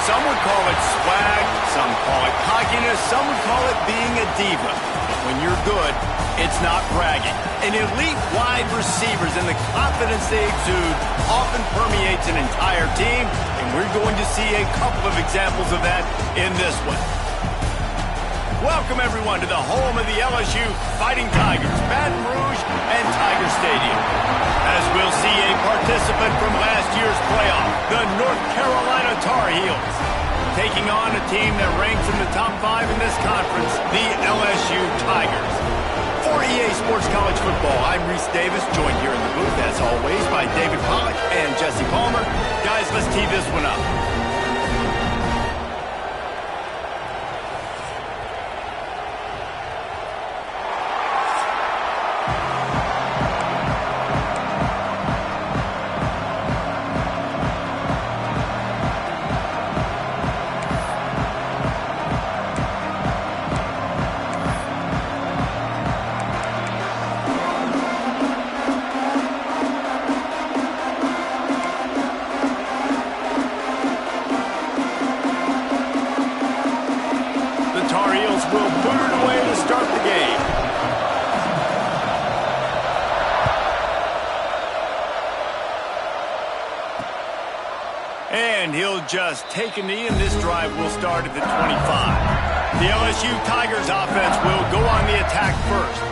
Some would call it swag, some call it cockiness, some would call it being a diva. But when you're good, it's not bragging. An elite wide receivers and the confidence they exude often permeates an entire team, and we're going to see a couple of examples of that in this one. Welcome, everyone, to the home of the LSU Fighting Tigers, Baton Rouge and Tiger Stadium. As we'll see a participant from last year's playoff, the North Carolina Tar Heels, taking on a team that ranks in the top 5 in this conference, the LSU Tigers. For EA Sports College Football, I'm Reese Davis, joined here in the booth, as always, by David Pollack and Jesse Palmer. Guys, let's tee this one up. And he'll just take a knee, and this drive will start at the 25. The LSU Tigers offense will go on the attack first.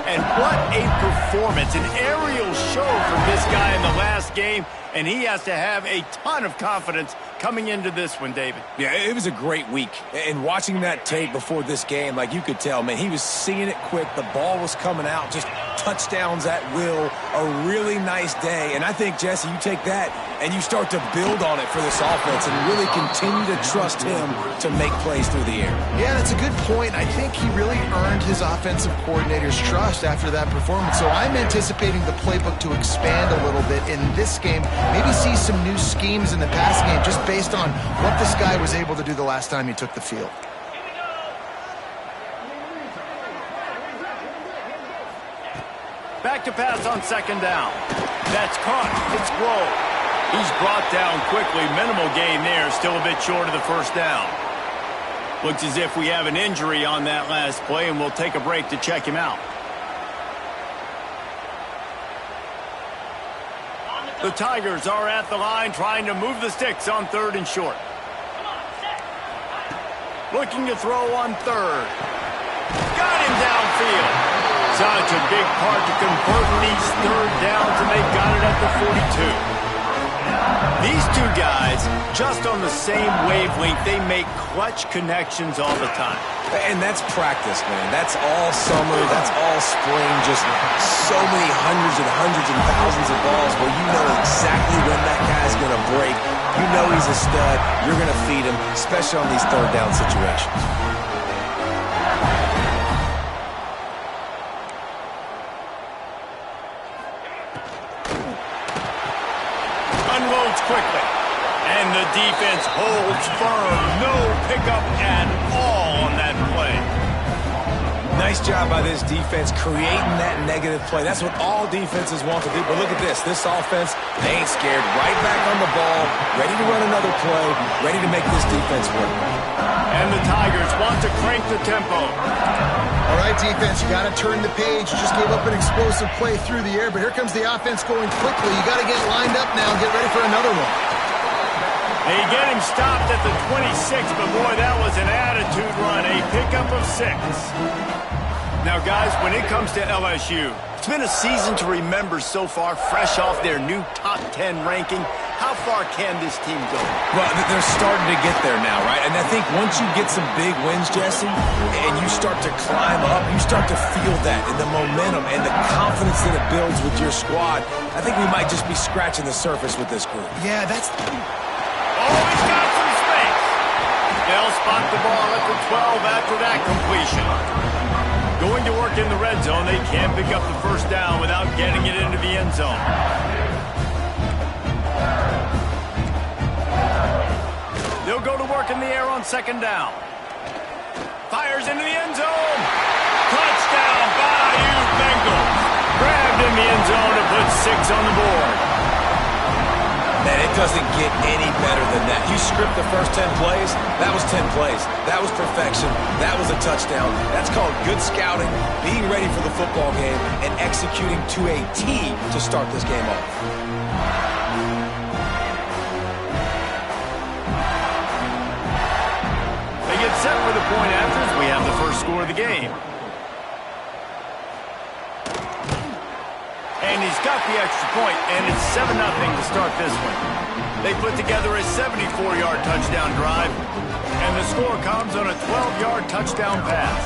And what a performance, an aerial show from this guy in the last game, and he has to have a ton of confidence coming into this one, David. Yeah, it was a great week. And watching that tape before this game, like you could tell, man, he was seeing it quick. The ball was coming out, just touchdowns at will. A really nice day. And I think, Jesse, you take that and you start to build on it for this offense and really continue to trust him to make plays through the air. Yeah, that's a good point. I think he really earned his offensive coordinator's trust after that performance. So I'm anticipating the playbook to expand a little bit in this game. Maybe see some new schemes in the passing game just based on what this guy was able to do the last time he took the field. Back to pass on second down. That's caught. It's Grove. He's brought down quickly. Minimal gain there. Still a bit short of the first down. Looks as if we have an injury on that last play, and we'll take a break to check him out. The Tigers are at the line trying to move the sticks on third and short. Looking to throw on third. Got him downfield. Such a big part to convert these third downs, and they got it at the 42. These two guys, just on the same wavelength, they make clutch connections all the time. And that's practice, man. That's all summer. That's all spring. Just so many hundreds and thousands of balls where you know exactly when that guy's going to break. You know he's a stud. You're going to feed him, especially on these third down situations. Unloads quickly. And the defense holds firm. No pickup at all on that play. Nice job by this defense creating that negative play. That's what all defenses want to do. But look at this. This offense, they ain't scared. Right back on the ball, ready to run another play, ready to make this defense work. And the Tigers want to crank the tempo. All right, defense, you got to turn the page. You just gave up an explosive play through the air, but here comes the offense going quickly. You got to get lined up now and get ready for another one. They get him stopped at the 26, but boy, that was an attitude run, a pickup of 6. Now, guys, when it comes to LSU, it's been a season to remember so far, fresh off their new top 10 ranking. How far can this team go? Well, they're starting to get there now, right? And I think once you get some big wins, Jesse, and you start to climb up, you start to feel that and the momentum and the confidence that it builds with your squad. I think we might just be scratching the surface with this group. Yeah, that's... Oh, he's got some space. They'll spot the ball at the 12 after that completion. Going to work in the red zone, they can't pick up the first down without getting it into the end zone. They'll go to work in the air on second down. Fires into the end zone. Touchdown, Bayou Bengals. Grabbed in the end zone to put 6 on the board. Man, it doesn't get any better than that. You script the first 10 plays, that was 10 plays. That was perfection. That was a touchdown. That's called good scouting, being ready for the football game, and executing to a T to start this game off. They get set for the point after as we have the first score of the game. And he's got the extra point, and it's 7-0 to start this one. They put together a 74-yard touchdown drive, and the score comes on a 12-yard touchdown pass.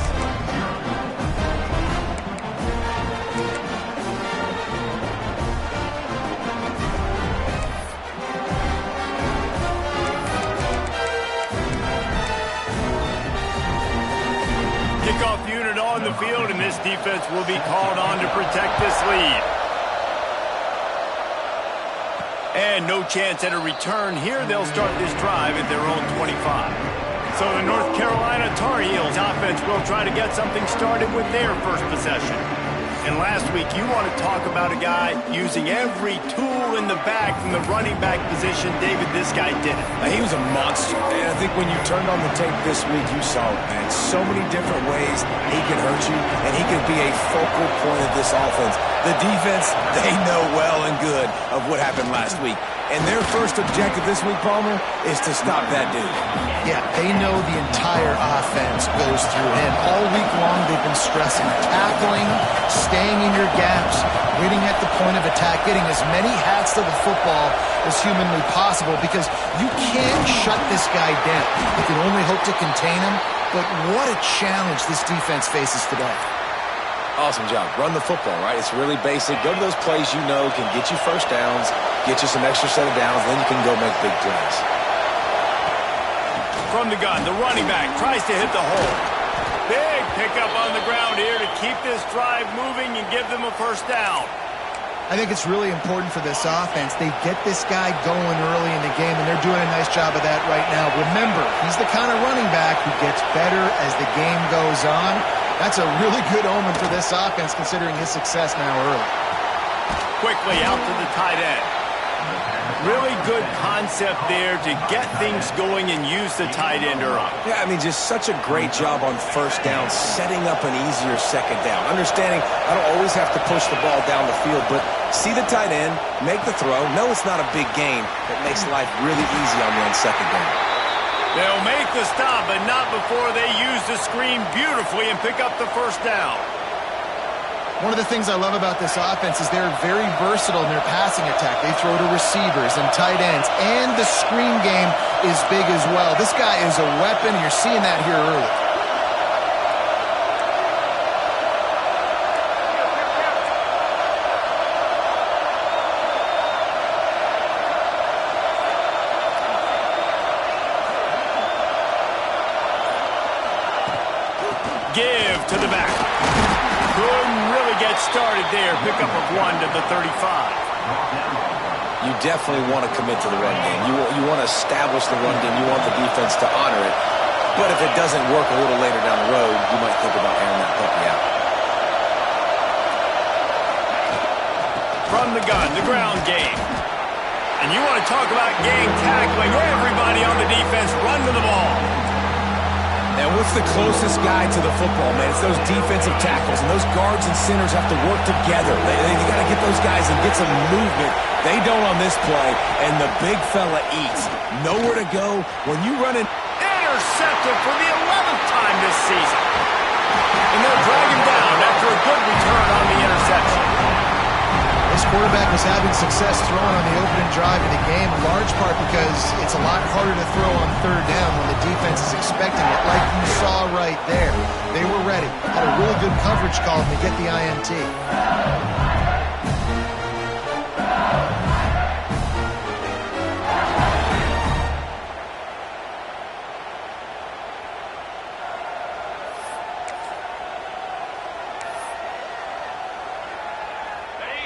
Kickoff unit on the field, and this defense will be called on to protect this lead. And no chance at a return here. They'll start this drive at their own 25. So the North Carolina Tar Heels offense will try to get something started with their first possession. And last week, you want to talk about a guy using every tool in the bag from the running back position. David, this guy did it. He was a monster. And I think when you turned on the tape this week, you saw it, man. So many different ways he can hurt you, and he can be a focal point of this offense. The defense, they know well and good of what happened last week. And their first objective this week, Palmer, is to stop that dude. Yeah, they know the entire offense goes through him. All week long, they've been stressing tackling, staying in your gaps, waiting at the point of attack, getting as many hats to the football as humanly possible, because you can't shut this guy down. You can only hope to contain him, but what a challenge this defense faces today. Awesome job. Run the football, right? It's really basic. Go to those plays you know can get you first downs, get you some extra set of downs, then you can go make big plays. From the gun, the running back tries to hit the hole. Big pickup on the ground here to keep this drive moving and give them a first down. I think it's really important for this offense. They get this guy going early in the game, and they're doing a nice job of that right now. Remember, he's the kind of running back who gets better as the game goes on. That's a really good omen for this offense, considering his success now early. Quickly out to the tight end. Really good concept there to get things going and use the tight end early. Yeah, I mean, just such a great job on first down, setting up an easier second down. Understanding I don't always have to push the ball down the field, but see the tight end, make the throw. No, it's not a big gain. That makes life really easy on you on second down. They'll make the stop, but not before they use the screen beautifully and pick up the first down. One of the things I love about this offense is they're very versatile in their passing attack. They throw to receivers and tight ends, and the screen game is big as well. This guy is a weapon, and you're seeing that here early. Give to the back. Couldn't really get started there. Pick up of 1 to the 35. You definitely want to commit to the run game. You want to establish the run game. You want the defense to honor it. But if it doesn't work a little later down the road, you might think about airing that puppy out. From the gun, the ground game. And you want to talk about game tackling. Everybody on the defense run to the ball. And what's the closest guy to the football, man? It's those defensive tackles, and those guards and centers have to work together. They got to get those guys and get some movement. They don't on this play, and the big fella eats. Nowhere to go. When you run it. Intercepted for the 11th time this season. And they'll drag him down after a good return on the interception. This quarterback was having success throwing on the opening drive of the game, in large part because it's a lot harder to throw on third down when the defense is expecting it, like you saw right there. They were ready. Had a really good coverage call to get the INT.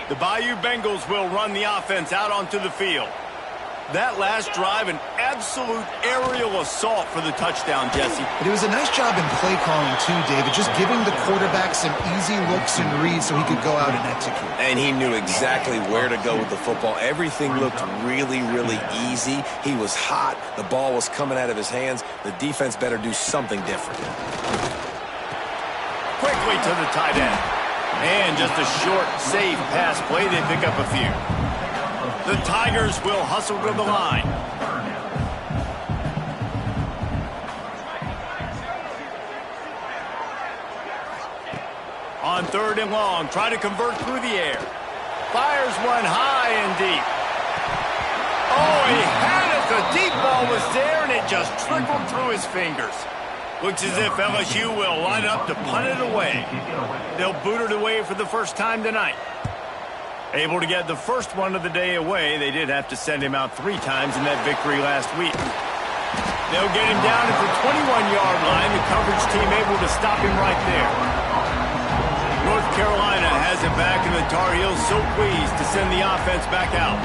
The Bayou Bengals will run the offense out onto the field. That last drive, an absolute aerial assault for the touchdown, Jesse. But it was a nice job in play calling too, David, just giving the quarterback some easy looks and reads so he could go out and execute. And he knew exactly where to go with the football. Everything looked really, really easy. He was hot. The ball was coming out of his hands. The defense better do something different. Quickly to the tight end. And just a short, safe pass play. They pick up a few. The Tigers will hustle to the line. On 3rd and long, try to convert through the air. Fires one high and deep. Oh, he had it. The deep ball was there, and it just trickled through his fingers. Looks as if LSU will line up to punt it away. They'll boot it away for the first time tonight. Able to get the first one of the day away. They did have to send him out 3 times in that victory last week. They'll get him down at the 21-yard line. The coverage team able to stop him right there. North Carolina has it back, and the Tar Heels so pleased to send the offense back out.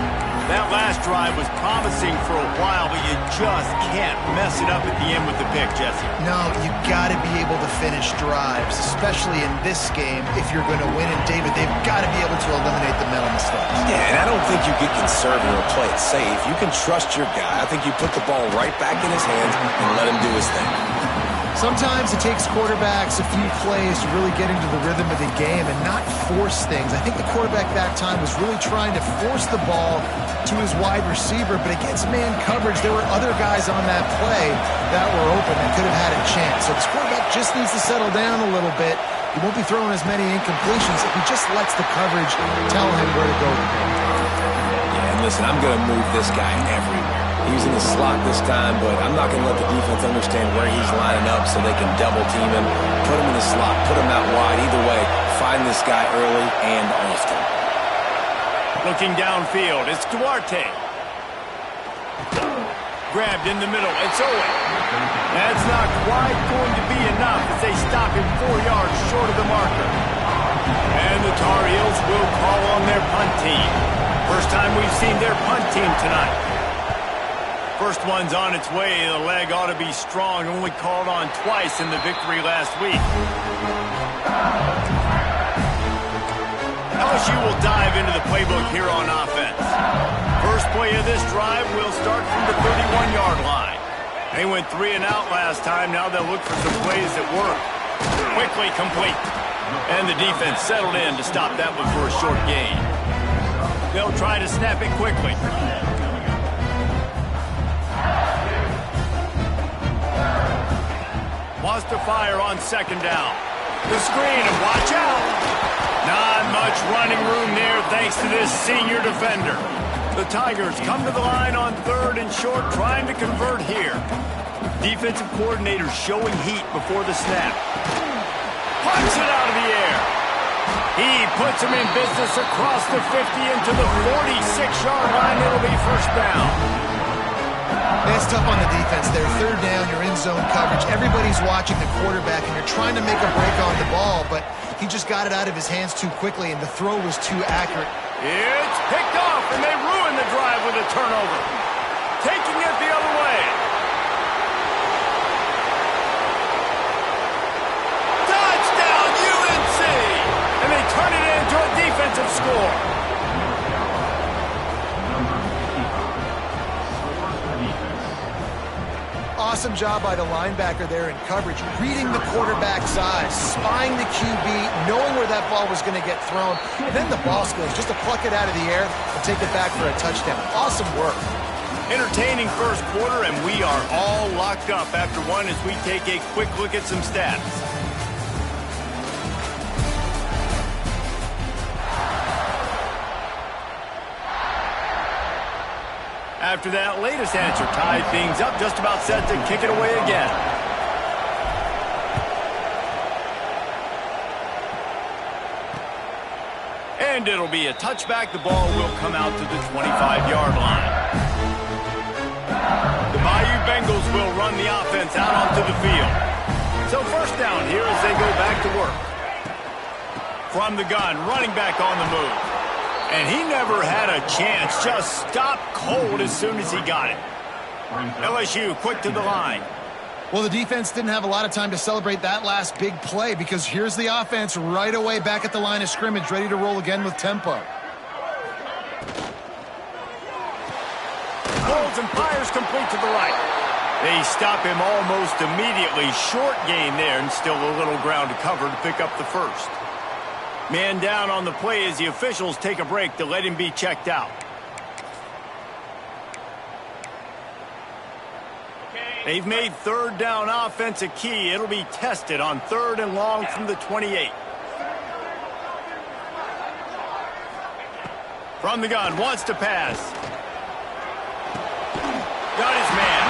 That last drive was promising for a while, but you just can't mess it up at the end with the pick, Jesse. No, you got to be able to finish drives, especially in this game. If you're going to win, and David, they've got to be able to eliminate the mental mistakes. Yeah, and I don't think you get conservative or play it safe. You can trust your guy. I think you put the ball right back in his hands and let him do his thing. Sometimes it takes quarterbacks a few plays to really get into the rhythm of the game and not force things. I think the quarterback that time was really trying to force the ball to his wide receiver, but against man coverage, there were other guys on that play that were open and could have had a chance. So this quarterback just needs to settle down a little bit. He won't be throwing as many incompletions if he just lets the coverage tell him where to go. Yeah, and listen, I'm going to move this guy everywhere. He's in the slot this time, but I'm not going to let the defense understand where he's lining up so they can double team him, put him in the slot, put him out wide. Either way, find this guy early and often. Looking downfield, it's Duarte. Grabbed in the middle, it's Owen. That's not quite going to be enough as they stop him 4 yards short of the marker. And the Tar Heels will call on their punt team. First time we've seen their punt team tonight. First one's on its way. The leg ought to be strong. Only called on twice in the victory last week. LSU will dive into the playbook here on offense. First play of this drive will start from the 31-yard line. They went 3 and out last time. Now they'll look for some plays that work. Quickly complete. And the defense settled in to stop that one for a short gain. They'll try to snap it quickly. Wants to fire on 2nd down. The screen, and watch out. Not much running room there thanks to this senior defender. The Tigers come to the line on 3rd and short, trying to convert here. Defensive coordinator showing heat before the snap. Punts it out of the air. He puts him in business across the 50 into the 46-yard line. It'll be first down. It's tough on the defense there. 3rd down, you're in zone coverage. Everybody's watching the quarterback, and you're trying to make a break on the ball, but he just got it out of his hands too quickly, and the throw was too accurate. It's picked off, and they ruin the drive with a turnover. Taking it the other way. Touchdown, UNC! And they turn it into a defensive score. Awesome job by the linebacker there in coverage, reading the quarterback's eyes, spying the QB, knowing where that ball was going to get thrown, and then the ball skills, just to pluck it out of the air and take it back for a touchdown. Awesome work. Entertaining first quarter, and we are all locked up after one as we take a quick look at some stats. After that latest answer tied things up, just about set to kick it away again. And it'll be a touchback. The ball will come out to the 25-yard line. The Bayou Bengals will run the offense out onto the field. So first down here as they go back to work. From the gun, running back on the move. And he never had a chance. Just stopped cold as soon as he got it. LSU quick to the line. Well, the defense didn't have a lot of time to celebrate that last big play because here's the offense right away back at the line of scrimmage, ready to roll again with tempo. Holds and fires complete to the right. They stop him almost immediately. Short gain there and still a little ground to cover to pick up the first. Man down on the play as the officials take a break to let him be checked out. They've made third down offense a key. It'll be tested on 3rd and long from the 28. From the gun, wants to pass. Got his man.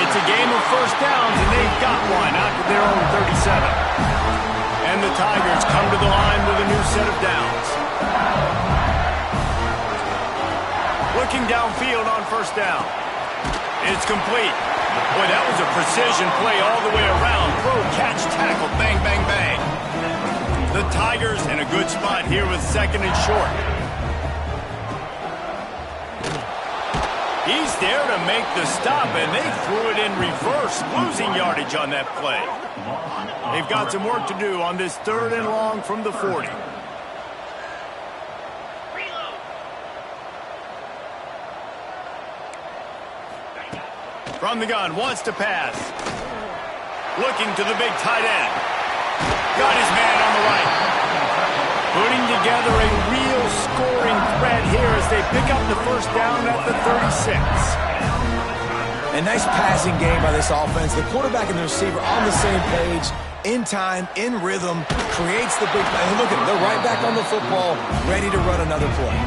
It's a game of first downs, and they've got one out to their own 37. And the Tigers come to the line with a new set of downs. Looking downfield on first down. It's complete. Boy, that was a precision play all the way around. Throw, catch, tackle, bang, bang, bang. The Tigers in a good spot here with 2nd and short. He's there to make the stop, and they threw it in reverse, losing yardage on that play. They've got some work to do on this 3rd and long from the 40. From the gun, wants to pass. Looking to the big tight end. Got his man on the right. Putting together a real scoring threat here as they pick up the first down at the 36. A nice passing game by this offense. The quarterback and the receiver on the same page, in time, in rhythm, creates the big play. And look at them, they're right back on the football, ready to run another play.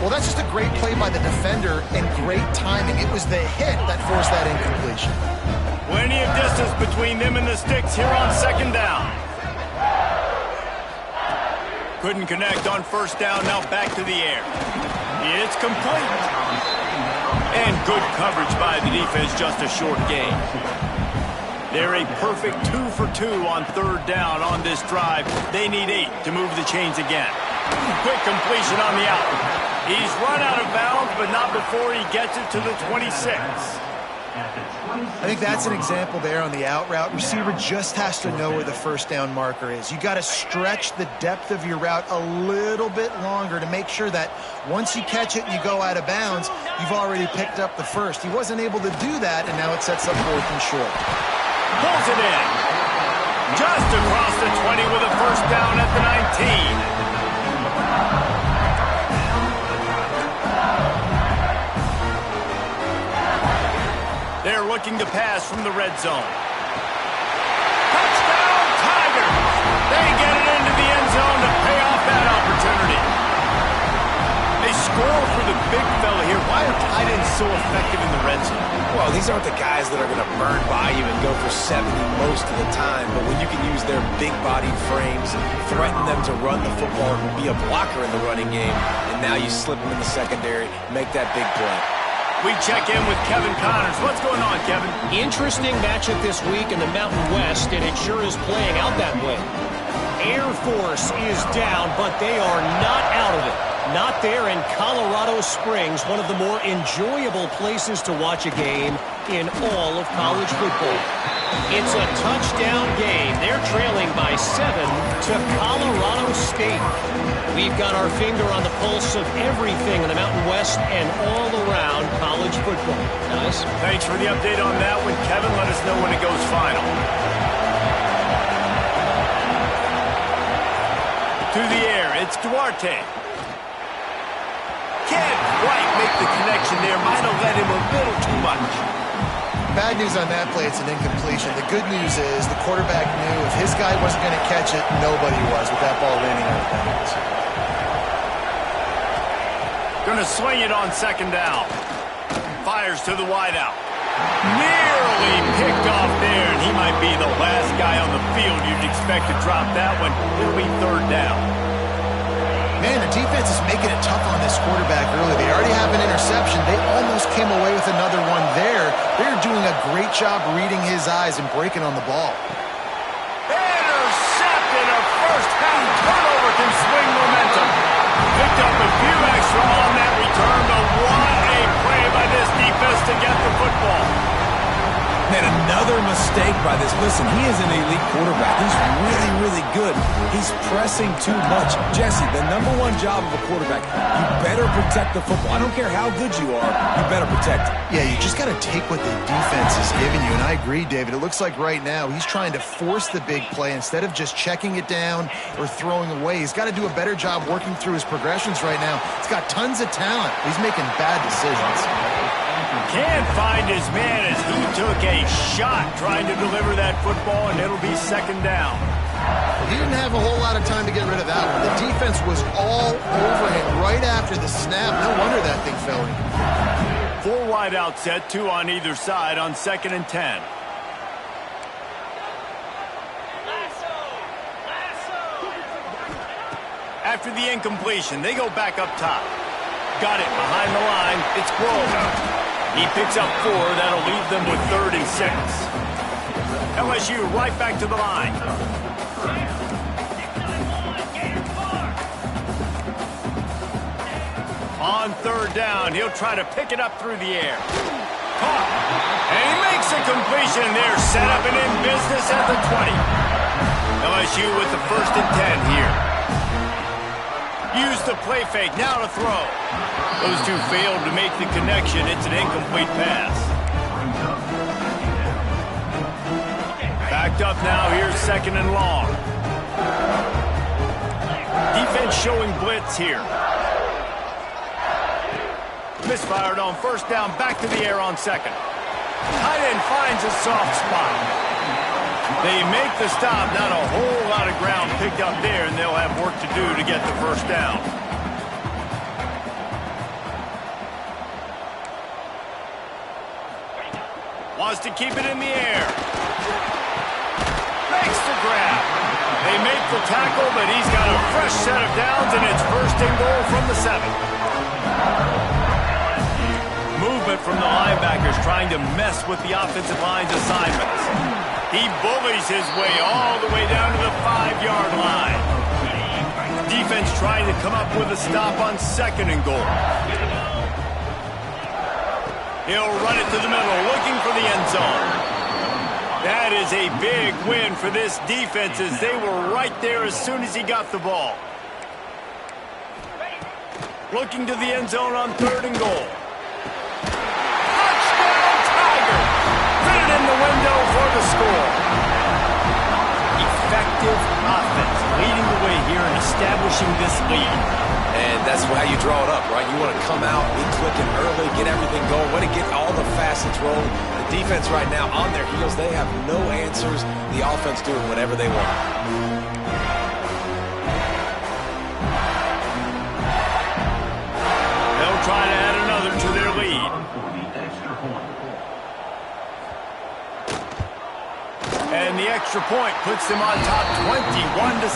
Well, that's just a great play by the defender and great timing. It was the hit that forced that incompletion. Plenty of distance between them and the sticks here on 2nd down. Couldn't connect on first down, now back to the air. It's complete. And good coverage by the defense, just a short gain. They're a perfect 2 for 2 on 3rd down on this drive. They need 8 to move the chains again. Quick completion on the out. He's run out of bounds, but not before he gets it to the 26. I think that's an example there on the out route. Receiver just has to know where the first down marker is. You got to stretch the depth of your route a little bit longer to make sure that once you catch it and you go out of bounds, you've already picked up the first. He wasn't able to do that, and now it sets up 4th and short. Pulls it in. Just across the 20 with a first down at the 19. They're looking to pass from the red zone. Touchdown, Tigers! They get it into the end zone to pay off that opportunity. They score for the big fella here. Why are tight ends so effective in the red zone? Well, these aren't the guys that are going to burn by you and go for 70 most of the time, but when you can use their big-bodied frames, threaten them to run the football and be a blocker in the running game, and now you slip them in the secondary, make that big play. We check in with Kevin Connors. What's going on, Kevin? Interesting matchup this week in the Mountain West, and it sure is playing out that way. Air Force is down, but they are not out of it. Not there in Colorado Springs, one of the more enjoyable places to watch a game in all of college football. It's a touchdown game. They're trailing by 7 to Colorado State. We've got our finger on the pulse of everything in the Mountain West and all around college football. Guys? Thanks for the update on that one, Kevin. Let us know when it goes final. To the air, it's Duarte. Can't quite make the connection there. Might have led him a little too much. Bad news on that play, it's an incompletion. The good news is the quarterback knew if his guy wasn't going to catch it, nobody was with that ball landing out of bounds. Going to swing it on 2nd down. Fires to the wideout. Nearly picked off there, and he might be the last guy on the field you'd expect to drop that one. It'll be 3rd down. Man, the defense is making it tough on this quarterback early. They already have an interception. They almost came away with another one there. They're doing a great job reading his eyes and breaking on the ball. Intercepted. A first half turnover can swing momentum. Picked up a few by this. Listen, he is an elite quarterback. He's really, really good. He's pressing too much. Jesse, the number one job of a quarterback, you better protect the football. I don't care how good you are, you better protect it. Yeah, you just got to take what the defense is giving you, and I agree, David. It looks like right now he's trying to force the big play instead of just checking it down or throwing away. He's got to do a better job working through his progressions right now. He's got tons of talent. He's making bad decisions. Can't find his man as he took a shot trying to deliver that football, and it'll be second down. He didn't have a whole lot of time to get rid of that one. The defense was all over him right after the snap. No wonder that thing fell in. 4 wide out set, 2 on either side on 2nd and 10. After the incompletion, they go back up top. Got it behind the line. It's Grove. He picks up 4. That'll leave them with 3rd and 6. LSU right back to the line. On 3rd down, he'll try to pick it up through the air. Caught. And he makes a completion. They're set up and in business at the 20. LSU with the 1st and 10 here. Use the play fake, now to throw. Those two failed to make the connection. It's an incomplete pass. Backed up now, here's 2nd and long. Defense showing blitz here. Misfired on 1st down, back to the air on 2nd. Tight end finds a soft spot. They make the stop, not a whole lot of ground picked up there, and they'll have work to do to get the 1st down. Wants to keep it in the air. Makes the grab. They make the tackle, but he's got a fresh set of downs, and it's 1st and goal from the 7. Movement from the linebackers trying to mess with the offensive line's assignments. He bullies his way all the way down to the 5-yard line. Defense trying to come up with a stop on 2nd and goal. He'll run it to the middle, looking for the end zone. That is a big win for this defense as they were right there as soon as he got the ball. Looking to the end zone on 3rd and goal. In the window for the score. Effective offense leading the way here and establishing this lead. And that's how you draw it up, right? You want to come out, be clicking early, get everything going, want to get all the facets rolling. The defense right now on their heels, they have no answers. The offense doing whatever they want. They'll try to add another to their lead. And the extra point puts them on top 21-7.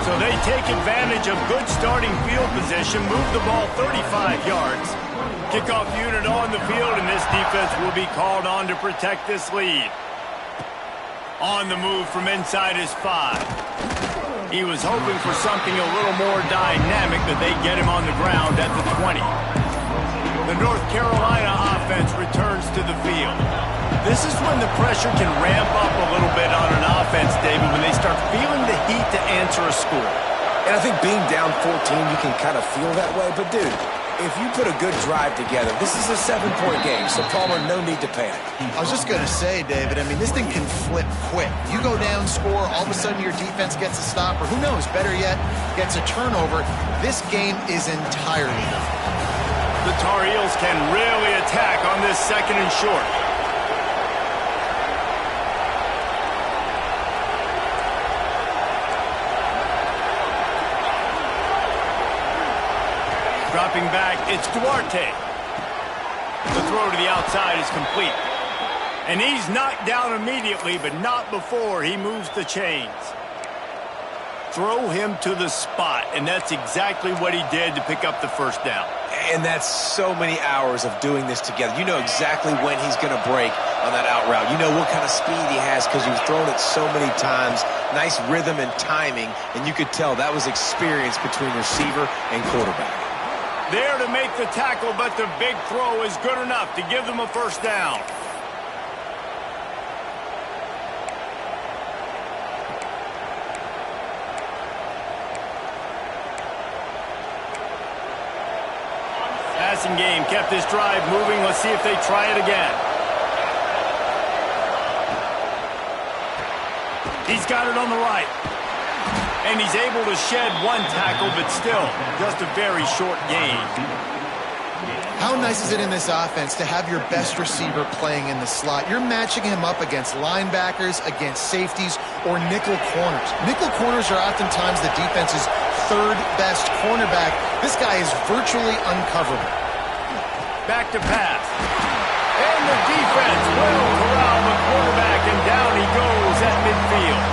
So they take advantage of good starting field position, move the ball 35 yards. Kickoff unit on the field, and this defense will be called on to protect this lead. On the move from inside his 5. He was hoping for something a little more dynamic, but they get him on the ground at the 20. The North Carolina offense returns to the field. This is when the pressure can ramp up a little bit on an offense, David, when they start feeling the heat to answer a score. And I think being down 14, you can kind of feel that way. But, dude, if you put a good drive together, this is a 7-point game, so Palmer, no need to panic. I was just going to say, David, I mean, this thing can flip quick. You go down, score, all of a sudden your defense gets a stop, or who knows, better yet, gets a turnover. This game is entirely different. The Tar Heels can really attack on this 2nd and short. Dropping back, it's Duarte. The throw to the outside is complete. And he's knocked down immediately, but not before he moves the chains. Throw him to the spot, and that's exactly what he did to pick up the 1st down. And that's so many hours of doing this together. You know exactly when he's going to break on that out route. You know what kind of speed he has because you've thrown it so many times. Nice rhythm and timing, and you could tell that was experience between receiver and quarterback. There to make the tackle, but the big throw is good enough to give them a 1st down. passing game kept this drive moving. Let's see if they try it again. He's got it on the right. And he's able to shed one tackle, but still, just a very short gain. How nice is it in this offense to have your best receiver playing in the slot? You're matching him up against linebackers, against safeties, or nickel corners. Nickel corners are oftentimes the defense's third best cornerback. This guy is virtually uncoverable. Back to pass. And the defense will corral the quarterback, and down he goes at midfield.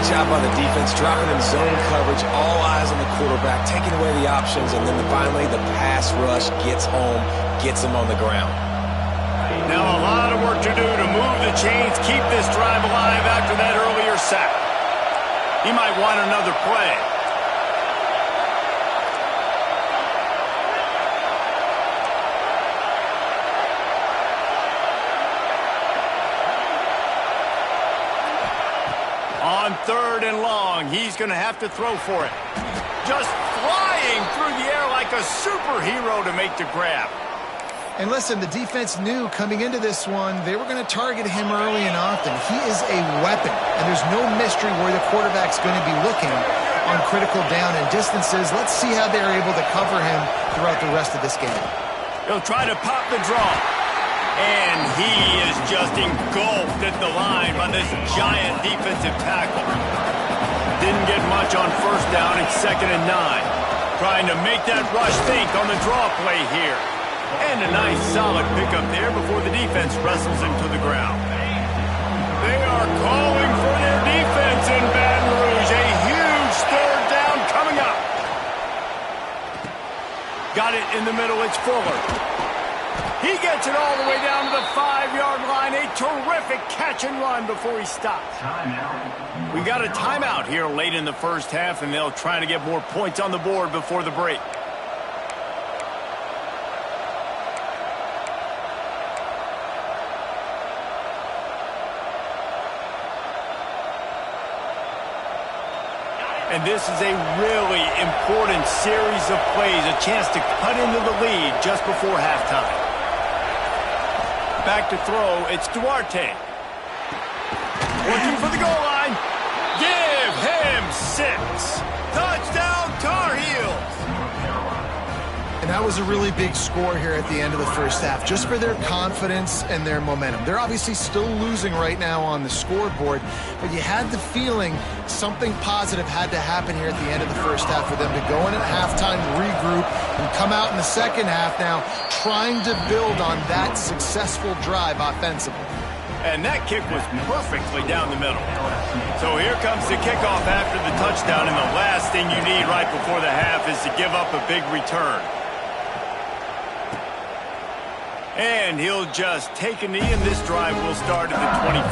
Job on the defense, dropping in zone coverage, all eyes on the quarterback, taking away the options, and then finally the pass rush gets home, gets him on the ground. Now a lot of work to do to move the chains, keep this drive alive after that earlier sack. He might want another play. On 3rd and long, he's going to have to throw for it. Just flying through the air like a superhero to make the grab. And listen, the defense knew coming into this one, they were going to target him early and often. He is a weapon, and there's no mystery where the quarterback's going to be looking on critical down and distances. Let's see how they're able to cover him throughout the rest of this game. He'll try to pop the draw. And he is just engulfed at the line by this giant defensive tackle. Didn't get much on 1st down. It's 2nd and 9. Trying to make that rush think on the draw play here. And a nice solid pickup there before the defense wrestles him to the ground. They are calling for their defense in Baton Rouge. A huge 3rd down coming up. Got it in the middle. It's Fuller. He gets it all the way down to the 5-yard line. A terrific catch and run before he stops. Timeout. We got a timeout here late in the 1st half, and they'll try to get more points on the board before the break. And this is a really important series of plays, a chance to cut into the lead just before halftime. Back to throw, it's Duarte. Working for the goal line. Give him 6. Touchdown, Tar Heels. And that was a really big score here at the end of the 1st half, just for their confidence and their momentum. They're obviously still losing right now on the scoreboard, but you had the feeling something positive had to happen here at the end of the 1st half for them to go in at halftime, regroup, and come out in the 2nd half now trying to build on that successful drive offensively. And that kick was perfectly down the middle. So here comes the kickoff after the touchdown, and the last thing you need right before the half is to give up a big return. And he'll just take a knee, and this drive will start at the 25.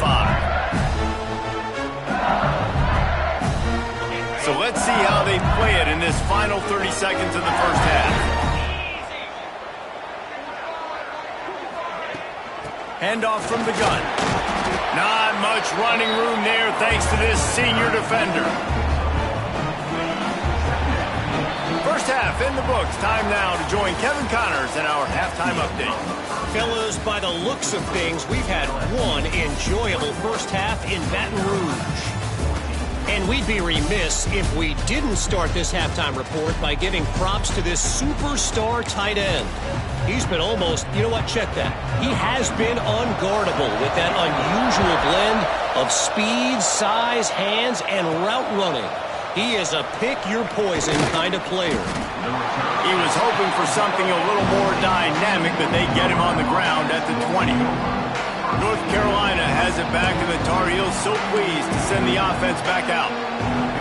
So let's see how they play it in this final 30 seconds of the 1st half. Handoff from the gun. Not much running room there thanks to this senior defender. 1st half in the books. Time now to join Kevin Connors in our halftime update. Fellas, by the looks of things, we've had one enjoyable 1st half in Baton Rouge. And we'd be remiss if we didn't start this halftime report by giving props to this superstar tight end. He's been almost, you know what, check that. He has been unguardable with that unusual blend of speed, size, hands, and route running. He is a pick-your-poison kind of player. He was hoping for something a little more dynamic, but they get him on the ground at the 20. North Carolina has it back, and the Tar Heels so pleased to send the offense back out.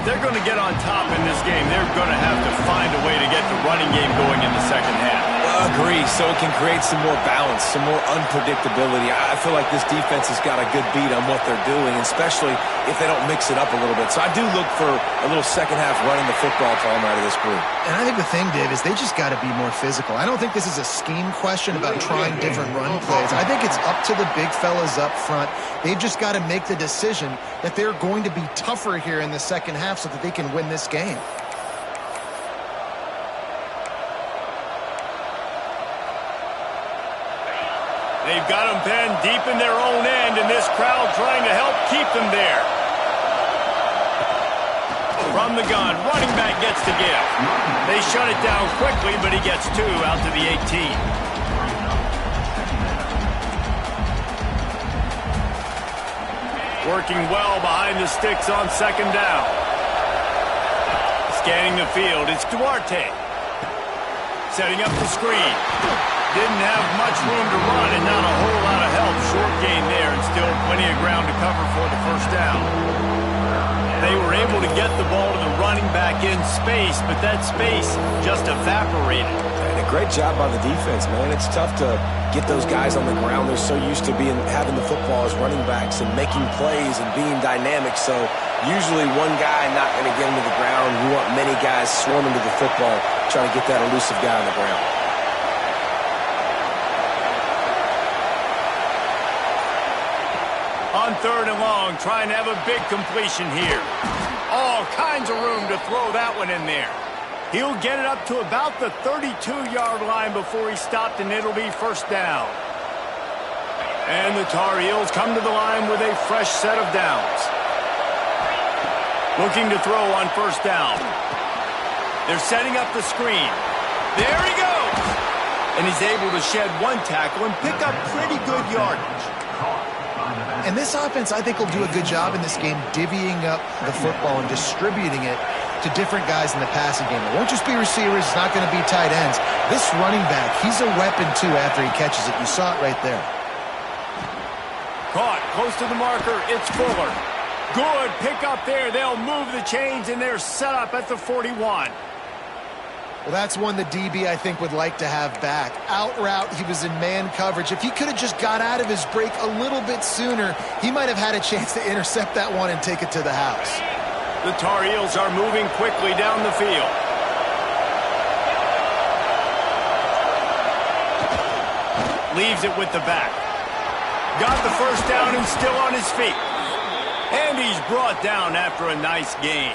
they're going to get on top in this game, they're going to have to find a way to get the running game going in the second half. Agree, so it can create some more balance, some more unpredictability. I feel like this defense has got a good beat on what they're doing, especially if they don't mix it up a little bit. So I do look for a little second half running the football from out of this group. And I think the thing, Dave, is they just got to be more physical. I don't think this is a scheme question about trying different run plays. I think it's up to the big fellas up front. They've just got to make the decision that they're going to be tougher here in the second half so that they can win this game. They've got them pinned deep in their own end, and this crowd trying to help keep them there. From the gun, running back gets to give. They shut it down quickly, but he gets 2 out to the 18. Working well behind the sticks on second down. Scanning the field, it's Duarte. Setting up the screen. Didn't have much room to run and not a whole lot of help. Short gain there and still plenty of ground to cover for the first down. They were able to get the ball to the running back in space, but that space just evaporated. And a great job by the defense, man. It's tough to get those guys on the ground. They're so used to having the football as running backs and making plays and being dynamic. So usually one guy not going to get him to the ground. You want many guys swarming to the football, trying to get that elusive guy on the ground. On third and long, trying to have a big completion here. All kinds of room to throw that one in there. He'll get it up to about the 32-yard line before he's stopped, and it'll be first down. And the Tar Heels come to the line with a fresh set of downs. Looking to throw on first down. They're setting up the screen. There he goes! And he's able to shed one tackle and pick up pretty good yardage. And this offense, I think, will do a good job in this game divvying up the football and distributing it to different guys in the passing game. It won't just be receivers. It's not going to be tight ends. This running back, he's a weapon, too, after he catches it. You saw it right there. Caught close to the marker. It's Fuller. Good pick up there. They'll move the chains, and they're set up at the 41. Well, that's one the DB, I think, would like to have back. Out route, he was in man coverage. If he could have just got out of his break a little bit sooner, he might have had a chance to intercept that one and take it to the house. The Tar Heels are moving quickly down the field. Leaves it with the back. Got the first down and still on his feet. And he's brought down after a nice gain.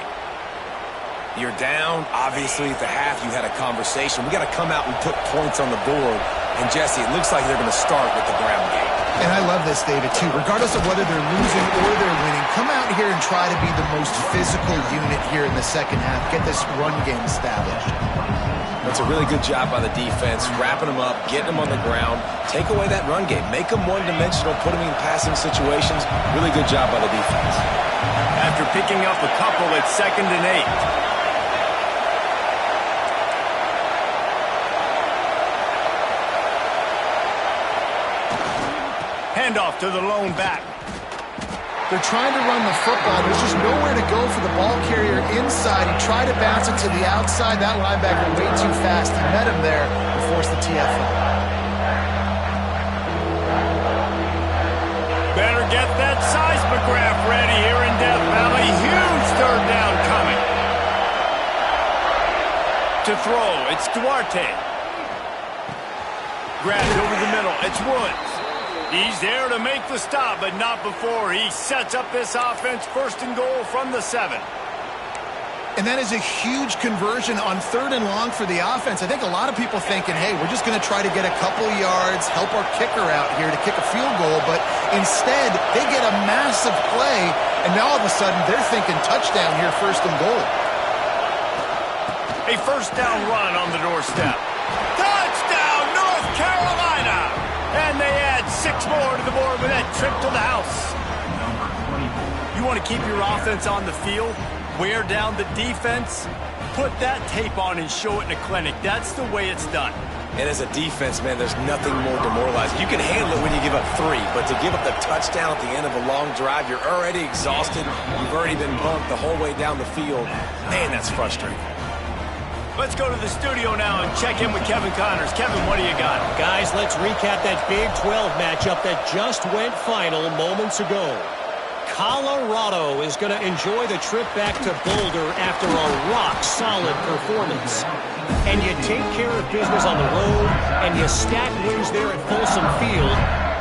You're down. Obviously, at the half, you had a conversation. We got to come out and put points on the board. And, Jesse, it looks like they're going to start with the ground game. And I love this, David, too. Regardless of whether they're losing or they're winning, come out here and try to be the most physical unit here in the second half. Get this run game established. That's a really good job by the defense, wrapping them up, getting them on the ground. Take away that run game. Make them one-dimensional, put them in passing situations. Really good job by the defense. After picking up a couple, it's 2nd and 8. Handoff to the lone back. They're trying to run the football. There's just nowhere to go for the ball carrier inside. He tried to bounce it to the outside. That linebacker way too fast. He met him there and forced the TFL. Better get that seismograph ready here in Death Valley. Huge third down coming. To throw, it's Duarte. Grabbed over the middle. It's Woods. He's there to make the stop, but not before he sets up this offense. 1st and goal from the 7. And that is a huge conversion on 3rd and long for the offense. I think a lot of people thinking, hey, we're just going to try to get a couple yards, help our kicker out here to kick a field goal. But instead, they get a massive play, and now all of a sudden they're thinking touchdown here, 1st and goal. A first down run on the doorstep. Touchdown, North Carolina! And they add 6 more to the board with that trip to the house. You want to keep your offense on the field, wear down the defense, put that tape on and show it in a clinic. That's the way it's done. And as a defense, man, there's nothing more demoralizing. You can handle it when you give up 3, but to give up the touchdown at the end of a long drive, you're already exhausted. You've already been bumped the whole way down the field. Man, that's frustrating. Let's go to the studio now and check in with Kevin Connors. Kevin, what do you got? Guys, let's recap that Big 12 matchup that just went final moments ago. Colorado is going to enjoy the trip back to Boulder after a rock-solid performance. And you take care of business on the road, and you stack wins there at Folsom Field,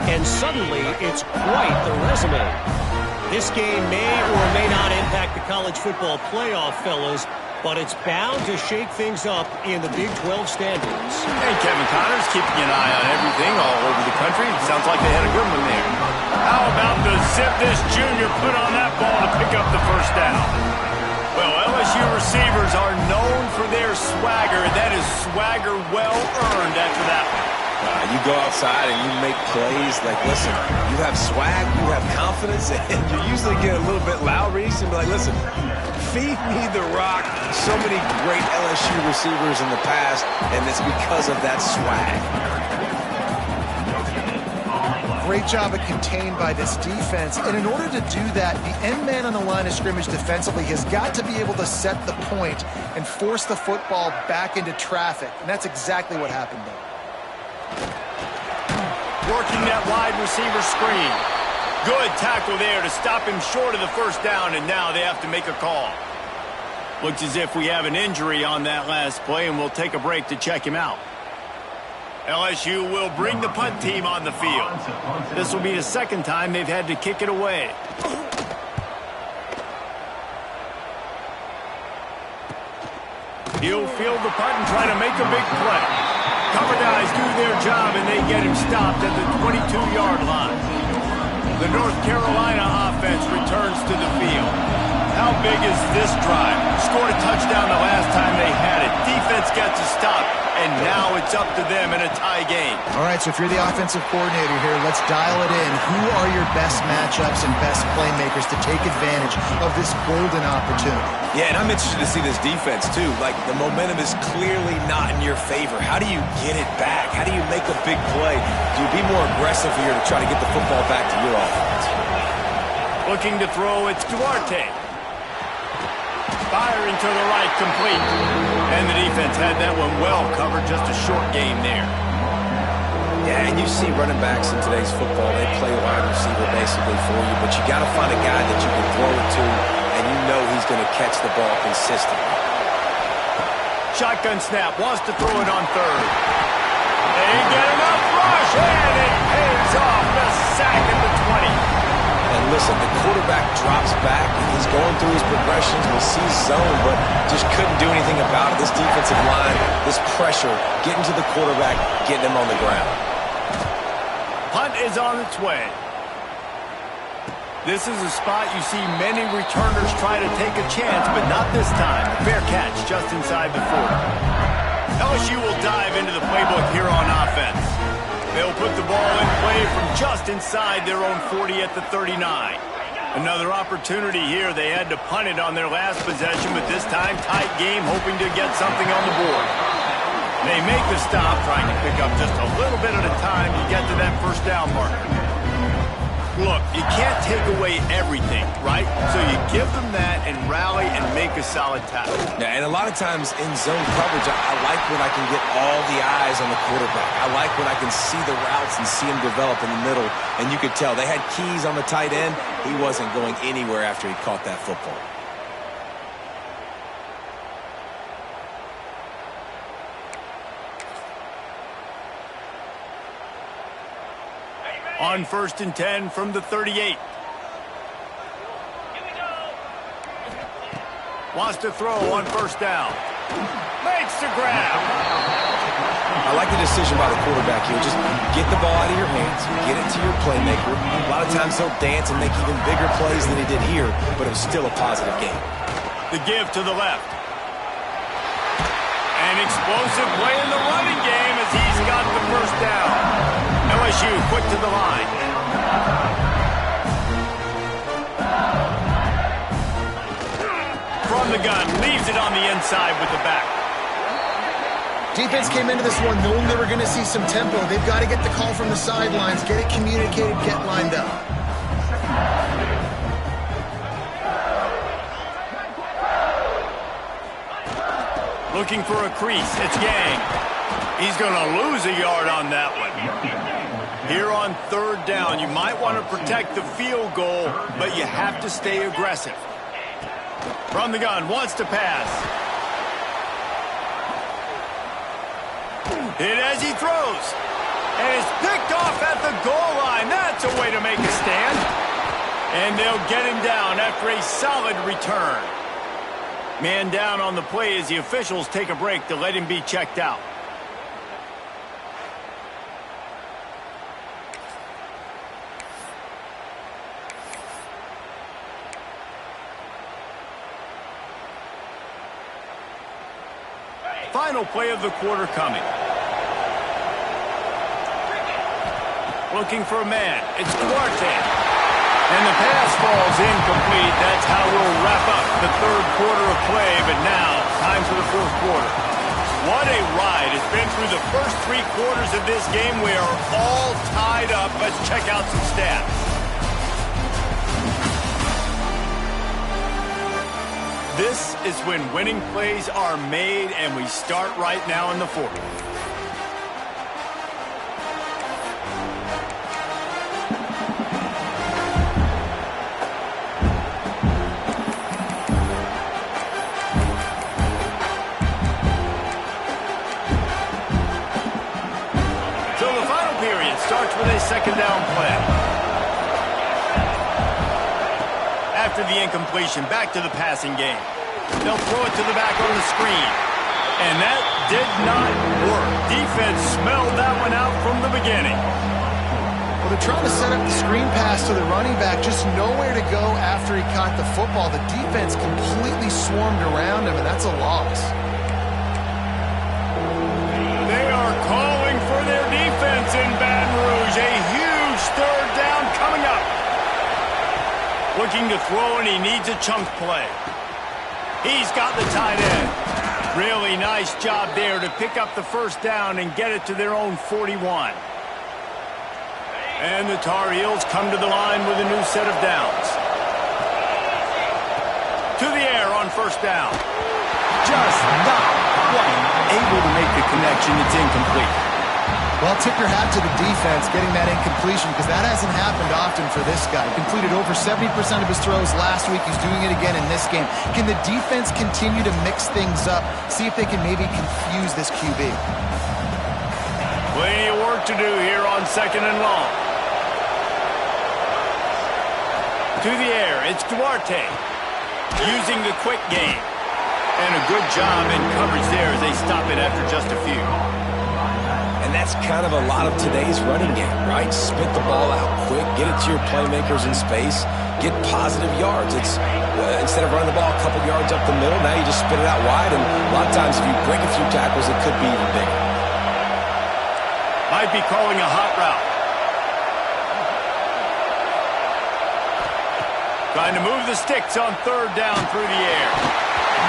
and suddenly it's quite the resume. This game may or may not impact the college football playoff, fellas, but it's bound to shake things up in the Big 12 standings. Hey, Kevin Connors keeping an eye on everything all over the country. Sounds like they had a good one there. How about the zip this junior put on that ball to pick up the first down? Well, LSU receivers are known for their swagger. That is swagger well earned after that one. You go outside and you make plays. Like, listen, you have swag, you have confidence, and you usually get a little bit loud. Reese, and be like, listen, feed me the rock. So many great LSU receivers in the past, and it's because of that swag. Great job of contained by this defense. And in order to do that, the end man on the line of scrimmage defensively has got to be able to set the point and force the football back into traffic. And that's exactly what happened there. Working that wide receiver screen. Good tackle there to stop him short of the first down, and now they have to make a call. Looks as if we have an injury on that last play, and we'll take a break to check him out. LSU will bring the punt team on the field. This will be the second time they've had to kick it away. He'll field the punt and try to make a big play. Cover guys do their job, and they get him stopped at the 22-yard line. The North Carolina offense returns to the field. How big is this drive? Scored a touchdown the last time they had it. Defense gets a stop, and now it's up to them in a tie game. All right, so if you're the offensive coordinator here, let's dial it in. Who are your best matchups and best playmakers to take advantage of this golden opportunity? Yeah, and I'm interested to see this defense, too. Like, the momentum is clearly not in your favor. How do you get it back? How do you make a big play? Do you be more aggressive here to try to get the football back to your offense? Looking to throw, it's Duarte. Firing to the right, complete. And the defense had that one well covered, just a short game there. Yeah, and you see running backs in today's football, they play wide receiver basically for you, but you got to find a guy that you can throw it to, and you know he's going to catch the ball consistently. Shotgun snap, wants to throw it on third. They get enough rush, and it pays off. The sack at the 20. And listen, the quarterback drops back, and he's going through his progressions. We see zone, but just couldn't do anything about it. This defensive line, this pressure, getting to the quarterback, getting him on the ground. Punt is on its way. This is a spot you see many returners try to take a chance, but not this time. Fair catch just inside the 40. LSU will dive into the playbook here on offense. They'll put the ball in play from just inside their own 40 at the 39. Another opportunity here. They had to punt it on their last possession, but this time tight game, hoping to get something on the board. They make the stop, trying to pick up just a little bit at a time to get to that first down marker. Look, you can't take away everything, right? So you give them that and rally and make a solid tackle. Yeah, and a lot of times in zone coverage, I like when I can get all the eyes on the quarterback. I like when I can see the routes and see him develop in the middle. And you could tell they had keys on the tight end. He wasn't going anywhere after he caught that football. On 1st and 10 from the 38. Wants to throw on first down. Makes the grab. I like the decision by the quarterback here. Just get the ball out of your hands, get it to your playmaker. A lot of times they'll dance and make even bigger plays than he did here, but it was still a positive game. The give to the left. An explosive play in the running game as he's got the first down. LSU quick to the line. From the gun, leaves it on the inside with the back. Defense came into this one knowing they were going to see some tempo. They've got to get the call from the sidelines, get it communicated, get lined up. Looking for a crease. It's Yang. He's going to lose a yard on that one. Here on third down, you might want to protect the field goal, but you have to stay aggressive. From the gun, wants to pass. Hit as he throws. And it's picked off at the goal line. That's a way to make a stand. And they'll get him down after a solid return. Man down on the play as the officials take a break to let him be checked out. Final play of the quarter coming. Looking for a man. It's Duarte. And the pass falls incomplete. That's how we'll wrap up the third quarter of play. But now, time for the fourth quarter. What a ride. It's been through the first 3 quarters of this game. We are all tied up. Let's check out some stats. This is when winning plays are made, and we start right now in the fourth. So the final period starts with a second down play. After the incompletion, back to the passing game. They'll throw it to the back on the screen. And that did not work. Defense smelled that one out from the beginning. Well, they're trying to set up the screen pass to the running back, just nowhere to go after he caught the football. The defense completely swarmed around him, and that's a loss. They are calling for their defense in Baton Rouge. A huge third down coming up. Looking to throw, and he needs a chunk play. He's got the tight end. Really nice job there to pick up the first down and get it to their own 41. And the Tar Heels come to the line with a new set of downs. To the air on first down. Just not quite able to make the connection. It's incomplete. Well, tip your hat to the defense getting that incompletion, because that hasn't happened often for this guy. Completed over 70% of his throws last week. He's doing it again in this game. Can the defense continue to mix things up? See if they can maybe confuse this QB. Plenty of work to do here on second and long. To the air, it's Duarte. Using the quick game. And a good job in coverage there as they stop it after just a few. And that's kind of a lot of today's running game, right? Spit the ball out quick, get it to your playmakers in space, get positive yards. It's instead of running the ball a couple yards up the middle, now you just spit it out wide, and a lot of times if you break a few tackles, it could be even bigger. Might be calling a hot route. Trying to move the sticks on third down through the air.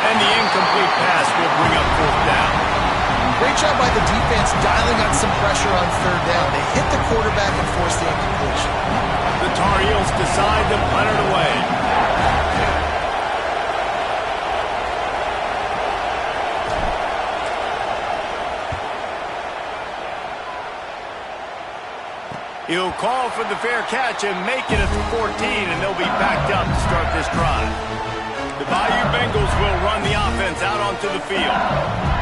And the incomplete pass will bring up fourth down. Great job by the defense dialing on some pressure on third down. They hit the quarterback and forced the incompletion. The Tar Heels decide to punt it away. He'll call for the fair catch and make it at the 14, and they'll be backed up to start this drive. The Bayou Bengals will run the offense out onto the field.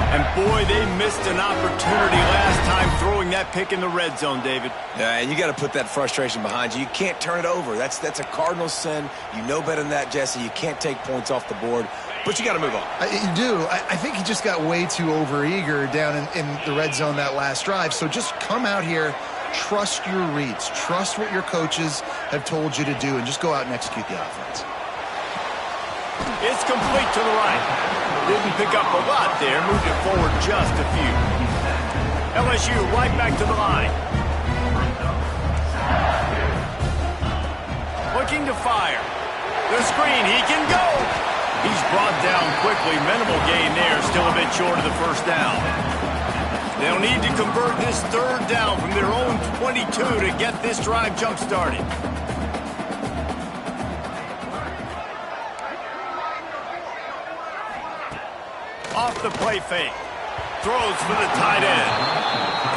And boy, they missed an opportunity last time throwing that pick in the red zone, David. Yeah, and you got to put that frustration behind you. You can't turn it over. That's a cardinal sin. You know better than that, Jesse. You can't take points off the board, but you got to move on. You do. I think he just got way too overeager down in the red zone that last drive. So just come out here, trust your reads, trust what your coaches have told you to do, and just go out and execute the offense. It's complete to the right. Didn't pick up a lot there. Moved it forward just a few. LSU right back to the line. Looking to fire. The screen. He can go. He's brought down quickly. Minimal gain there. Still a bit short of the first down. They'll need to convert this third down from their own 22 to get this drive jump-started. Off the play fake. Throws for the tight end.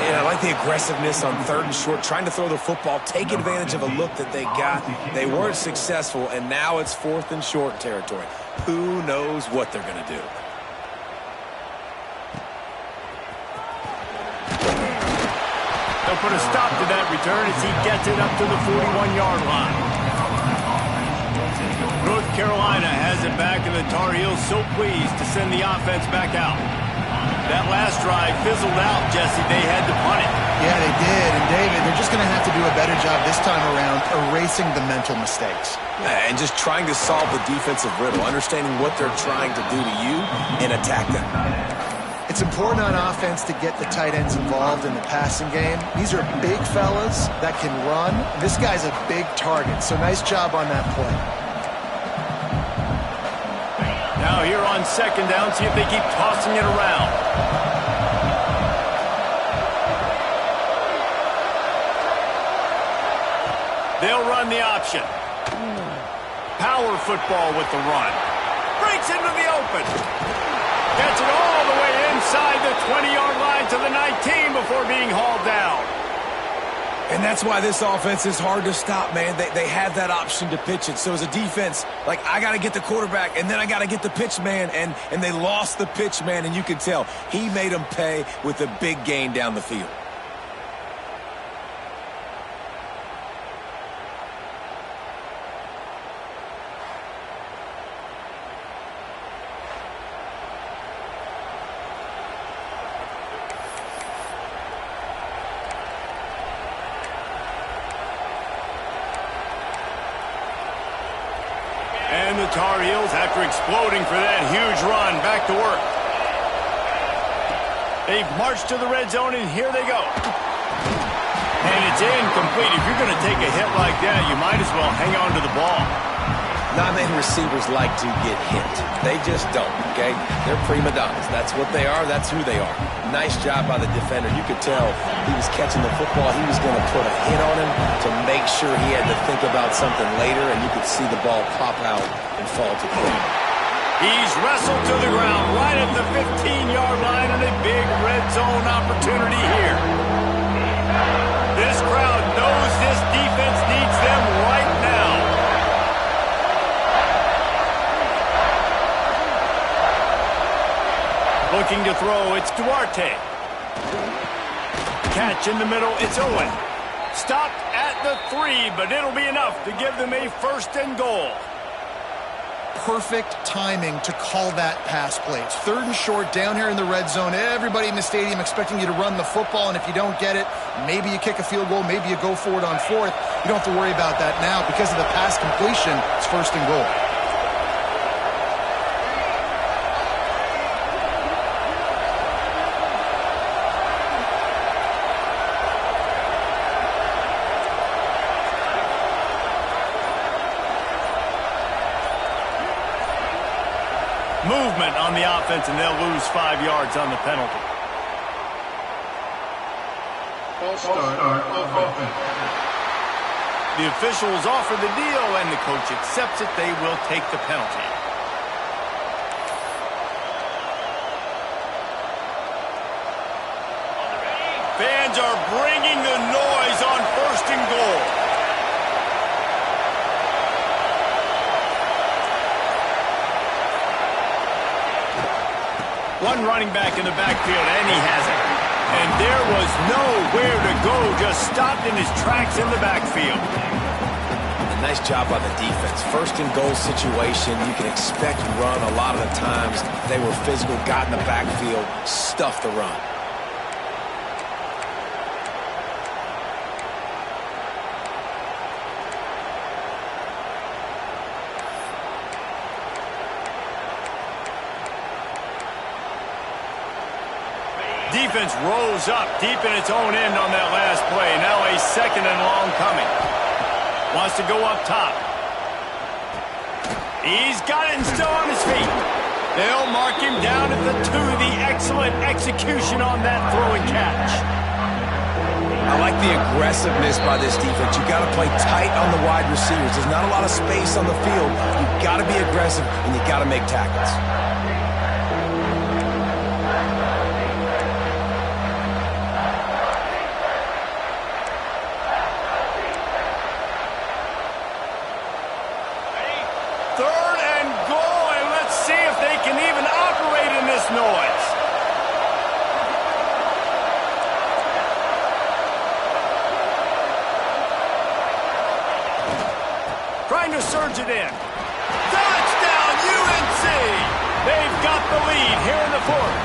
And I like the aggressiveness on 3rd and short, trying to throw the football, take advantage of a look that they got. They weren't successful, and now it's 4th and short territory. Who knows what they're going to do? They'll put a stop to that return as he gets it up to the 41-yard line. North Carolina has it back, and the Tar Heels so pleased to send the offense back out. That last drive fizzled out, Jesse. They had to punt it. Yeah, they did. And, David, they're just going to have to do a better job this time around erasing the mental mistakes. And just trying to solve the defensive riddle, understanding what they're trying to do to you and attack them. It's important on offense to get the tight ends involved in the passing game. These are big fellas that can run. This guy's a big target, so nice job on that play. Now here on 2nd down, see if they keep tossing it around. They'll run the option. Power football with the run. Breaks into the open. Gets it all the way inside the 20-yard line to the 19 before being hauled down. And that's why this offense is hard to stop, man. They have that option to pitch it. So as a defense, like, I got to get the quarterback, and then I got to get the pitch man, and they lost the pitch man, and you can tell he made them pay with a big gain down the field. And the Tar Heels, after exploding for that huge run, back to work. They've marched to the red zone, and here they go. And it's incomplete. If you're going to take a hit like that, you might as well hang on to the ball. Not many receivers like to get hit. They just don't, okay? They're prima donnas. That's what they are. That's who they are. Nice job by the defender. You could tell he was catching the football. He was going to put a hit on him to make sure he had to think about something later, and you could see the ball pop out and fall to the ground. He's wrestled to the ground right at the 15-yard line, and a big red zone opportunity here. This crowd knows this defense needs them right now. Looking to throw, it's Duarte. Catch in the middle, it's Owen. Stopped at the 3, but it'll be enough to give them a 1st and goal. Perfect timing to call that pass play. It's 3rd and short down here in the red zone. Everybody in the stadium expecting you to run the football, and if you don't get it, maybe you kick a field goal, maybe you go for it on 4th. You don't have to worry about that now. Because of the pass completion, it's 1st and goal. Movement on the offense, and they'll lose 5 yards on the penalty. The officials offer the deal, and the coach accepts it. They will take the penalty. Fans are bringing the noise on 1st and goal. One running back in the backfield, and he has it. And there was nowhere to go, just stopped in his tracks in the backfield. A nice job by the defense. 1st and goal situation, you can expect run a lot of the times. They were physical, got in the backfield, stuffed the run. Defense rose up deep in its own end on that last play. Now a 2nd and long coming. Wants to go up top. He's got it and still on his feet. They'll mark him down at the 2, the excellent execution on that throw and catch. I like the aggressiveness by this defense. You got to play tight on the wide receivers. There's not a lot of space on the field. You got to be aggressive, and you got to make tackles. Third and goal, and let's see if they can even operate in this noise. Trying to surge it in. Touchdown, UNC! They've got the lead here in the fourth.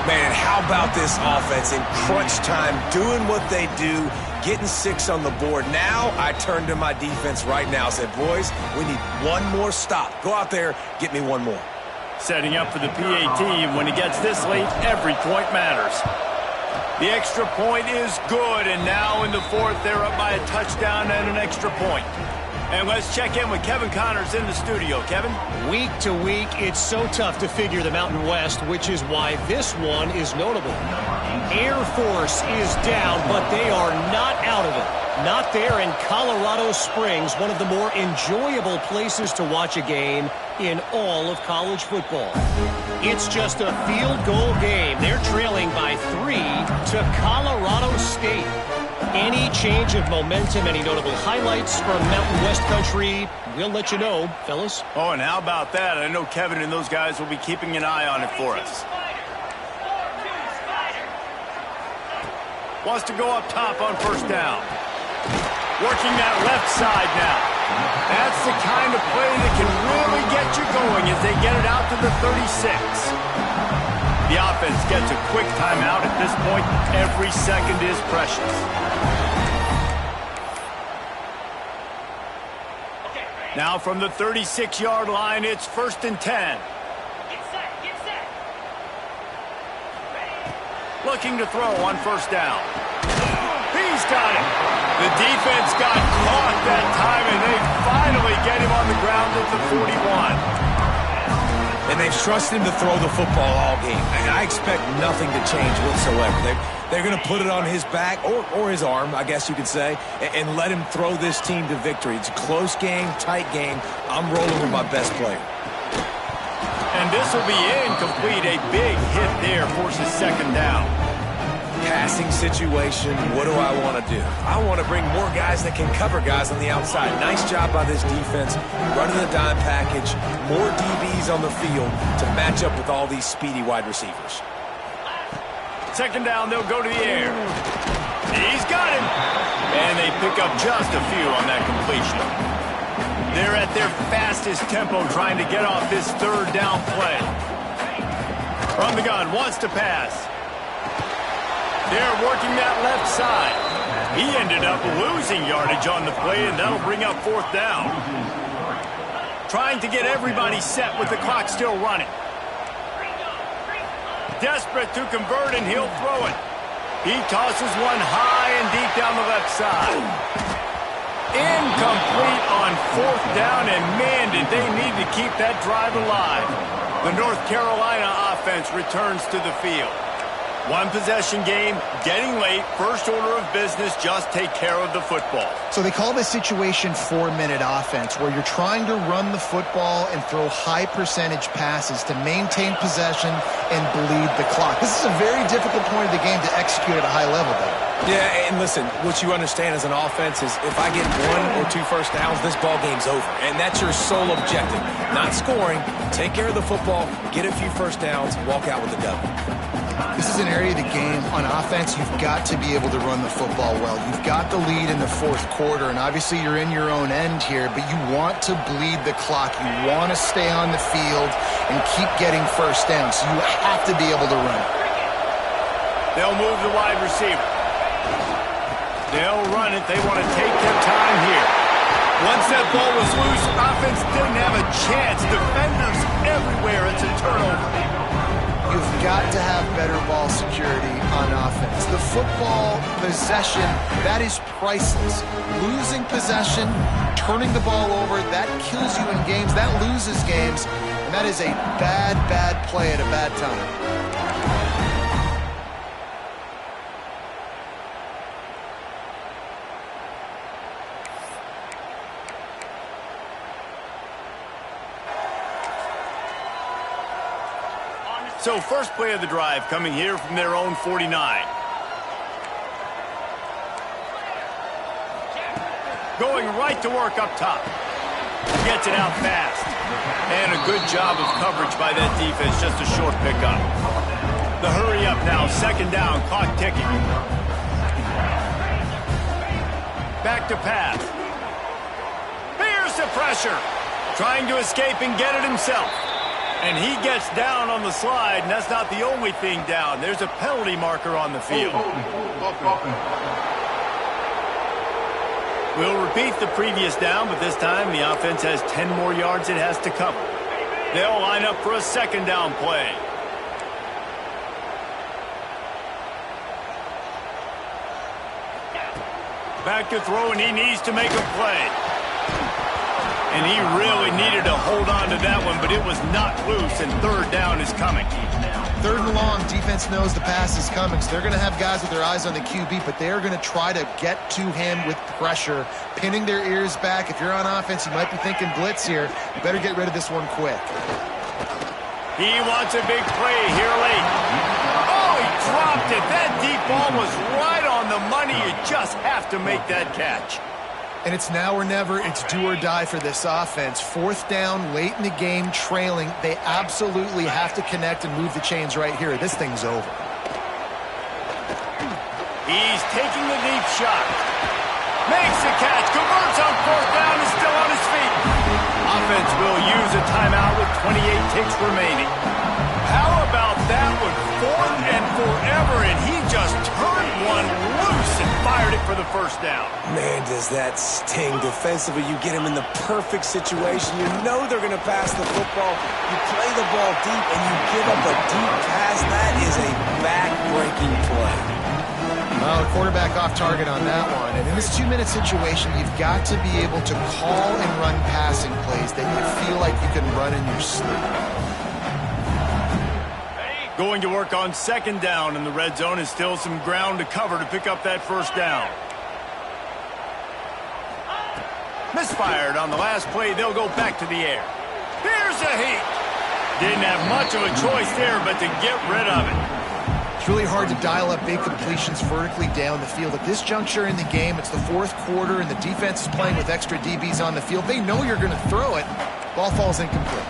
Man, how about this offense in crunch time, doing what they do, getting 6 on the board. Now I turn to my defense right now and said, boys, we need one more stop. Go out there, get me one more. Setting up for the PAT, and when he gets this late, every point matters. The extra point is good, and now in the fourth, they're up by a touchdown and an extra point. And let's check in with Kevin Connors in the studio. Kevin? Week to week, it's so tough to figure the Mountain West, which is why this one is notable. Air Force is down, but they are not out of it. Not there in Colorado Springs, one of the more enjoyable places to watch a game in all of college football. It's just a field goal game. They're trailing by 3 to Colorado State. Any change of momentum, any notable highlights from Mountain West country, we'll let you know, fellas. Oh, and how about that? I know Kevin and those guys will be keeping an eye on it for us. Wants to go up top on first down. Working that left side now. That's the kind of play that can really get you going as they get it out to the 36. The offense gets a quick timeout at this point. Every second is precious. Now from the 36-yard line, it's 1st and 10. Looking to throw on first down. He's got it. The defense got caught that time, and they finally get him on the ground at the 41. And they've trusted him to throw the football all game. And I expect nothing to change whatsoever. They're going to put it on his back, or his arm, I guess you could say, and let him throw this team to victory. It's a close game, tight game. I'm rolling with my best player. And this will be incomplete. A big hit there forces second down. Passing situation, what do I want to do? I want to bring more guys that can cover guys on the outside. Nice job by this defense, running the dime package, more DBs on the field to match up with all these speedy wide receivers. Second down, they'll go to the air. He's got him. And they pick up just a few on that completion. They're at their fastest tempo trying to get off this third down play. From the gun, wants to pass. They're working that left side. He ended up losing yardage on the play, and that'll bring up fourth down. Trying to get everybody set with the clock still running. Desperate to convert, and he'll throw it. He tosses one high and deep down the left side. Incomplete on fourth down, and man, did they need to keep that drive alive. The North Carolina offense returns to the field. One possession game, getting late, first order of business, just take care of the football. So they call this situation 4-minute offense, where you're trying to run the football and throw high percentage passes to maintain possession and bleed the clock. This is a very difficult point of the game to execute at a high level, though. Yeah, and listen, what you understand as an offense is if I get 1 or 2 first downs, this ball game's over. And that's your sole objective. Not scoring, take care of the football, get a few first downs, walk out with a W. This is an area of the game on offense you've got to be able to run the football well. You've got the lead in the fourth quarter, and obviously you're in your own end here, but you want to bleed the clock. You want to stay on the field and keep getting first downs. So you have to be able to run. They'll move the wide receiver. They'll run it. They want to take their time here. Once that ball was loose, offense didn't have a chance. Defenders everywhere. It's a turnover. You've got to have better ball security on offense. The football possession, that is priceless. Losing possession, turning the ball over, that kills you in games, that loses games, and that is a bad, bad play at a bad time. So first play of the drive coming here from their own 49. Going right to work up top. Gets it out fast. And a good job of coverage by that defense. Just a short pickup. The hurry up now. Second down. Clock ticking. Back to pass. Here's the pressure. Trying to escape and get it himself. And he gets down on the slide, and that's not the only thing down. There's a penalty marker on the field. We'll repeat the previous down, but this time the offense has 10 more yards it has to cover. They'll line up for a second down play. Back to throw, and he needs to make a play. And he really needed to hold on to that one, but it was not loose, and third down is coming. Third and long, defense knows the pass is coming, so they're going to have guys with their eyes on the QB, but they're going to try to get to him with pressure, pinning their ears back. If you're on offense, you might be thinking blitz here. You better get rid of this one quick. He wants a big play here late. Oh, he dropped it. That deep ball was right on the money. You just have to make that catch. And it's now or never. It's do or die for this offense. Fourth down, late in the game, trailing. They absolutely have to connect and move the chains right here. This thing's over. He's taking the deep shot. Makes the catch. Converts on fourth down. Is still on his feet. Offense will use a timeout with 28 ticks remaining. How about that one? Fourth and forever, and he just turned one loose and fired it for the first down. Man, does that sting defensively. You get him in the perfect situation. You know they're going to pass the football. You play the ball deep, and you give up a deep pass. That is a back-breaking play. Well, the quarterback off target on that one. And in this 2-minute situation, you've got to be able to call and run passing plays that you feel like you can run in your sleep. Going to work on second down, and the red zone is still some ground to cover to pick up that first down. Misfired on the last play. They'll go back to the air. Here's a heat. Didn't have much of a choice there, but to get rid of it. It's really hard to dial up big completions vertically down the field. At this juncture in the game, it's the fourth quarter, and the defense is playing with extra DBs on the field. They know you're going to throw it. Ball falls incomplete.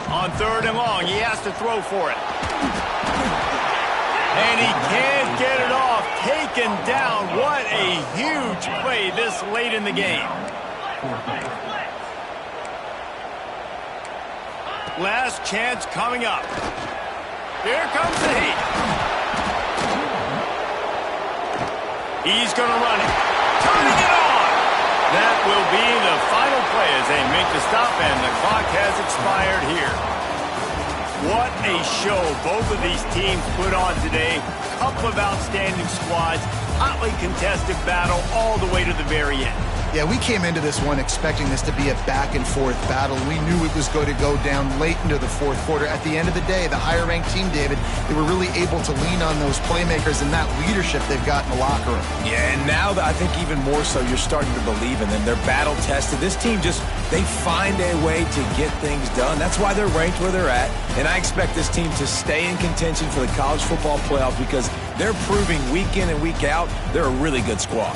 On third and long, he has to throw for it. And he can't get it off. Taken down. What a huge play this late in the game. Last chance coming up. Here comes the heat. He's going to run it. Turning it on. That will be the final play as they make the stop, and the clock has expired here. What a show both of these teams put on today. Couple of outstanding squads. Hotly contested battle all the way to the very end. Yeah, we came into this one expecting this to be a back-and-forth battle. We knew it was going to go down late into the fourth quarter. At the end of the day, the higher-ranked team, David, they were really able to lean on those playmakers and that leadership they've got in the locker room. Yeah, and now I think even more so, you're starting to believe in them. They're battle-tested. This team they find a way to get things done. That's why they're ranked where they're at. And I expect this team to stay in contention for the college football playoff because they're proving week in and week out they're a really good squad.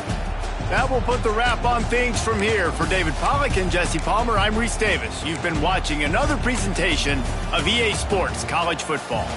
That will put the wrap on things from here. For David Pollack and Jesse Palmer, I'm Reese Davis. You've been watching another presentation of EA Sports College Football.